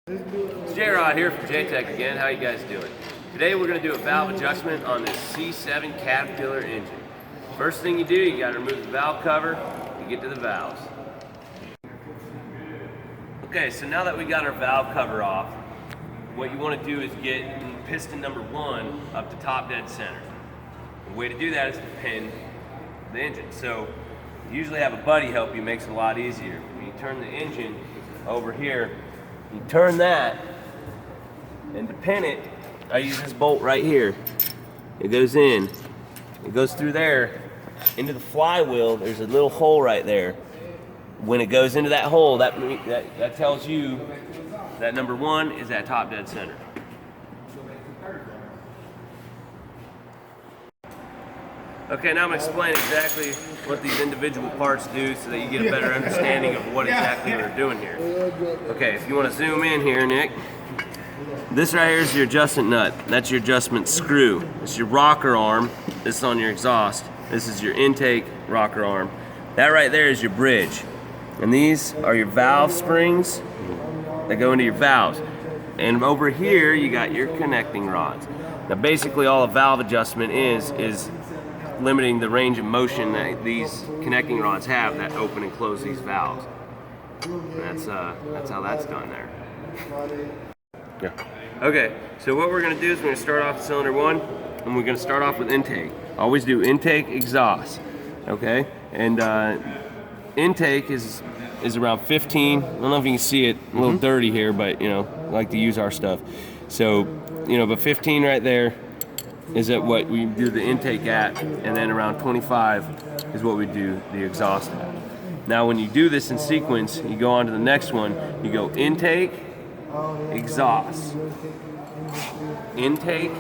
It's J-Rod here from J-Tech again. How you guys doing? Today we're going to do a valve adjustment on this C7 Caterpillar engine. First thing you do, you got to remove the valve cover and get to the valves. Okay, so now that we got our valve cover off, what you want to do is get piston number 1 up to top dead center. The way to do that is to pin the engine. So you usually have a buddy help you, makes it a lot easier. When you turn the engine over here, you turn that, and to pin it, I use this bolt right here. It goes in, it goes through there, into the flywheel. There's a little hole right there. When it goes into that hole, that tells you that number 1 is at top dead center. Okay, now I'm going to explain exactly what these individual parts do so that you get a better understanding of what exactly we're doing here. Okay, if you want to zoom in here, Nick, this right here is your adjustment nut. That's your adjustment screw. This is your rocker arm. This is on your exhaust. This is your intake rocker arm. That right there is your bridge. And these are your valve springs that go into your valves. And over here, you got your connecting rods. Now basically all a valve adjustment is limiting the range of motion that these connecting rods have that open and close these valves. And that's how that's done there. Yeah. Okay, so what we're gonna do is we're gonna start off with cylinder 1, and we're gonna start off with intake. Always do intake, exhaust, okay? And intake is around 15. I don't know if you can see it, a little dirty here, but you know, I like to use our stuff. So, you know, but 15 right there is at what we do the intake at, and then around 25 is what we do the exhaust at. Now when you do this in sequence, you go on to the next one, you go intake, exhaust, intake,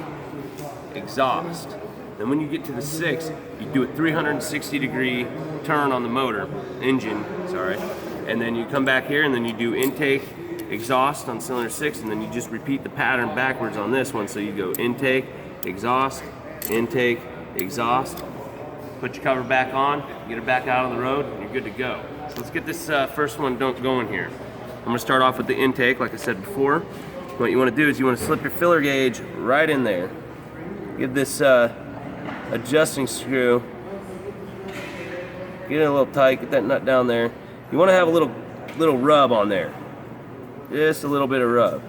exhaust. Then when you get to the 6, you do a 360-degree turn on the motor, engine, sorry, and then you come back here and then you do intake, exhaust on cylinder 6, and then you just repeat the pattern backwards on this one. So you go intake, exhaust, intake, exhaust, put your cover back on, get it back out on the road, and you're good to go. So let's get this first one going here. I'm gonna start off with the intake, like I said before. What you wanna do is you wanna slip your filler gauge right in there. Give this adjusting screw, get it a little tight, get that nut down there. You wanna have a little rub on there. Just a little bit of rub.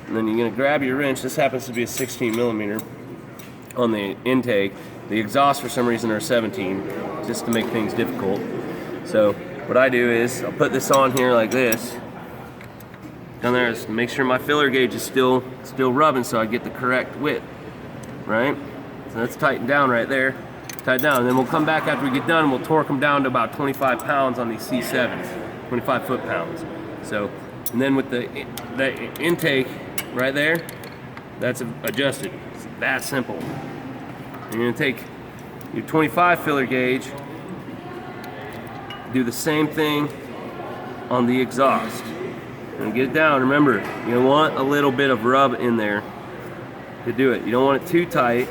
And then you're gonna grab your wrench. This happens to be a 16 millimeter on the intake. The exhaust for some reason are 17, just to make things difficult. So what I do is I'll put this on here like this. Down there is make sure my filler gauge is still rubbing so I get the correct width, right? So that's tightened down right there, tight down. And then we'll come back after we get done and we'll torque them down to about 25 pounds on these C7s, 25 foot-pounds. So, and then with the intake right there, that's adjusted. It's that simple. You're gonna take your 25 filler gauge, do the same thing on the exhaust. And get it down. Remember, you want a little bit of rub in there to do it. You don't want it too tight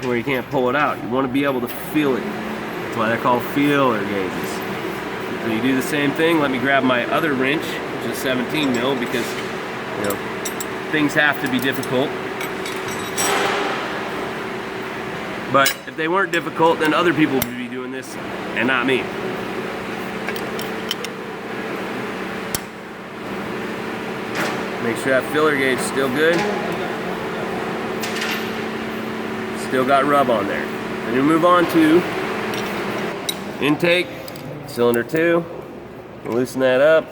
where you can't pull it out. You want to be able to feel it. That's why they're called feeler gauges. So you do the same thing. Let me grab my other wrench, which is 17 mil, because you know things have to be difficult. But if they weren't difficult, then other people would be doing this and not me. Make sure that filler gauge is still good. Still got rub on there. Then you move on to intake, cylinder 2. Loosen that up.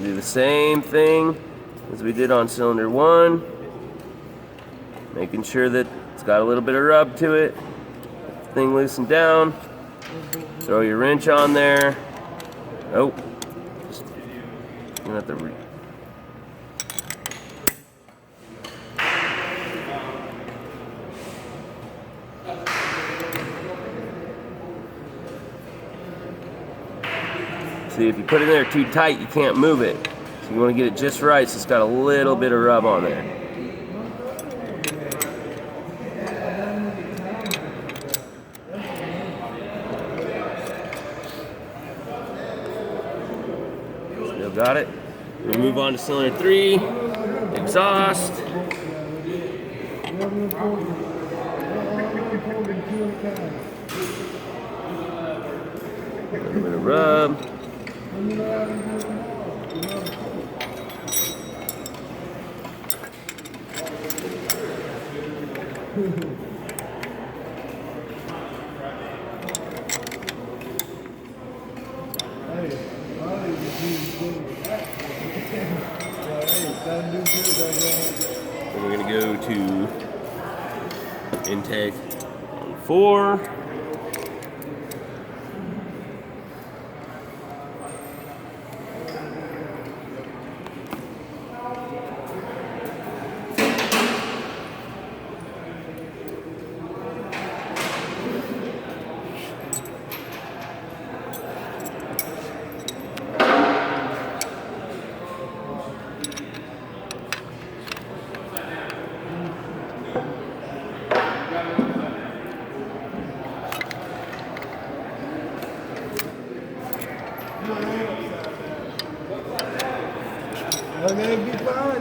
Do the same thing as we did on cylinder 1. Making sure that it's got a little bit of rub to it. Thing loosened down. Throw your wrench on there. Oh, just gonna have to see, if you put it in there too tight, you can't move it. So you want to get it just right so it's got a little bit of rub on there. Still got it. We move on to cylinder 3, exhaust. A little bit of rub. Then we're going to go to intake on 4.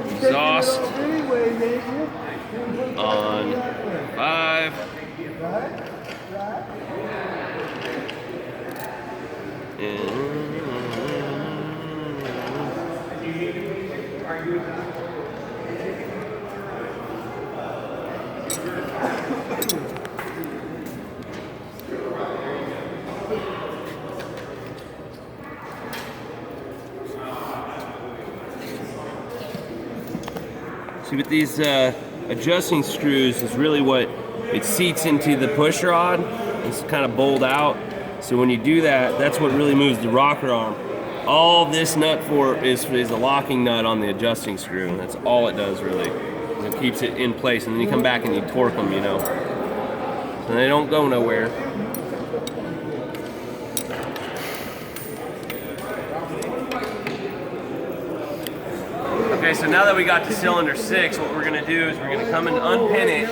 Exhaust on 5. See, with these adjusting screws is really what it seats into the push rod. It's kind of bowled out. So when you do that, that's what really moves the rocker arm. All this nut is a locking nut on the adjusting screw. And that's all it does really. It keeps it in place, and then you come back and you torque them, you know. So they don't go nowhere. Okay, so now that we got to cylinder 6, what we're going to do is we're going to come and unpin it.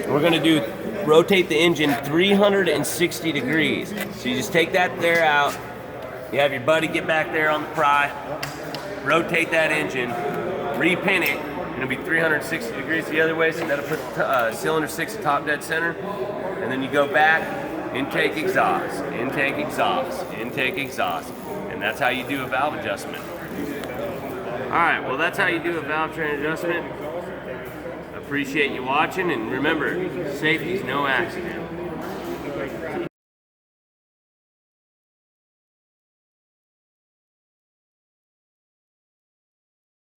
We're going to rotate the engine 360 degrees. So you just take that there out. You have your buddy get back there on the pry, rotate that engine, repin it, and it'll be 360 degrees the other way. So that'll put cylinder 6 top dead center. And then you go back, intake, exhaust, intake, exhaust, intake, exhaust. And that's how you do a valve adjustment. Alright, well that's how you do a valve train adjustment. Appreciate you watching, and remember, safety's no accident.